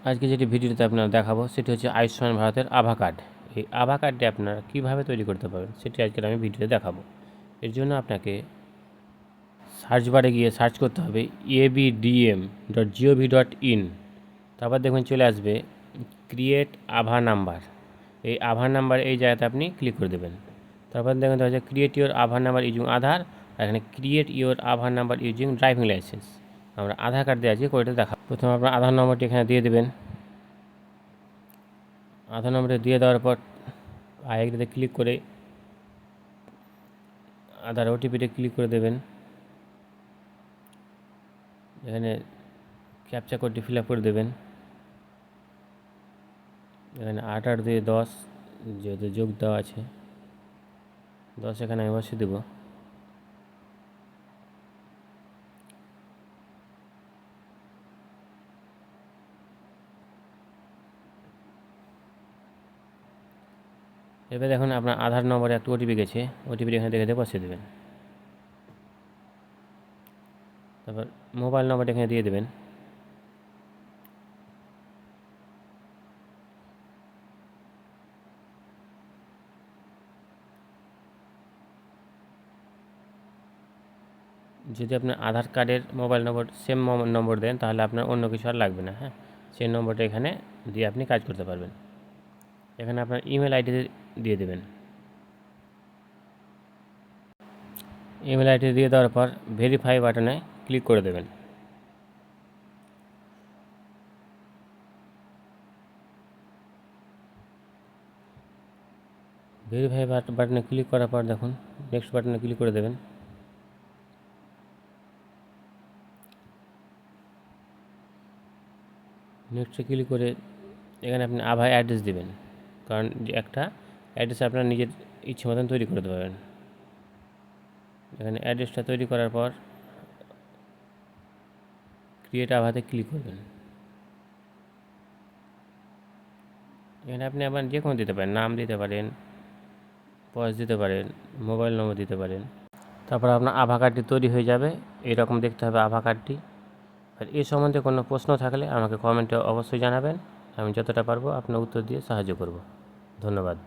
আজকে যেটি ভিডিওতে আপনারা দেখাবো সেটি হচ্ছে আয়ুষ্মান ভারতের আভা কার্ড। এই আভা কার্ডটি আপনারা কীভাবে তৈরি করতে পারবেন সেটি আজকে আমি ভিডিওতে দেখাবো। এর জন্য আপনাকে সার্চ বারে গিয়ে সার্চ করতে হবে abdm.gov.in। তারপর দেখবেন চলে আসবে ক্রিয়েট আভা নাম্বার। এই আভা নাম্বার এই জায়গাতে আপনি ক্লিক করে দেবেন। তারপর দেখবেন হচ্ছে ক্রিয়েট ইউর আভা নাম্বার ইউজিং আধার, আর এখানে ক্রিয়েট ইউর আভা নাম্বার ইউজিং ড্রাইভিং লাইসেন্স। আমরা আধার কার্ড দিয়ে আজকে করে দেখা। প্রথমে আপনার আধার নম্বরটি এখানে দিয়ে দেবেন। আধার নম্বরটি দিয়ে দেওয়ার পর আইডিতে ক্লিক করে আধার ওটিপিতে ক্লিক করে দেবেন। এখানে ক্যাপচা কোডটি ফিল আপ করে দেবেন। এখানে 8/8/10 যেহেতু যোগ দেওয়া আছে 10 এখানে আমি বসিয়ে দেবো। এবার দেখুন আপনার আধার নম্বরে একটা ওটিপি গেছে, ওটিপি এখানে দেখে বসিয়ে দেবেন। তারপর মোবাইল নম্বরটা এখানে দিয়ে দেবেন। যদি আপনার আধার কার্ডের মোবাইল নম্বর সেম নম্বর দেন তাহলে আপনার অন্য কিছু আর লাগবে না। হ্যাঁ, সেই নম্বরটা এখানে দিয়ে আপনি কাজ করতে পারবেন। এখানে আপনার ইমেল আইডি দিয়ে দেবেন। ইমেল আইডি দিয়ে দেওয়ার পর ভেরিফাই বাটনে ক্লিক করে দেবেন। ভেরিফাই বাটনে ক্লিক করার পর দেখুন নেক্সট বাটনে ক্লিক করে দেবেন। নেক্সটে ক্লিক করে এখানে আপনি আভা অ্যাড্রেস দেবেন, কারণ একটা অ্যাড্রেস আপনার নিজের ইচ্ছে মতন তৈরি করতে পারবেন। এখানে অ্যাড্রেসটা তৈরি করার পর ক্রিয়েট আভাতে ক্লিক করবেন। এখানে আপনি আবার যে কোনো দিতে পারেন, নাম দিতে পারেন, বয়স দিতে পারেন, মোবাইল নম্বর দিতে পারেন। তারপর আপনার আভা কার্ডটি তৈরি হয়ে যাবে। এইরকম দেখতে হবে আভা কার্ডটি। আর এই সম্বন্ধে কোনো প্রশ্ন থাকলে আমাকে কমেন্টে অবশ্যই জানাবেন। আমি যতটা পারবো আপনার উত্তর দিয়ে সাহায্য করব। ধন্যবাদ।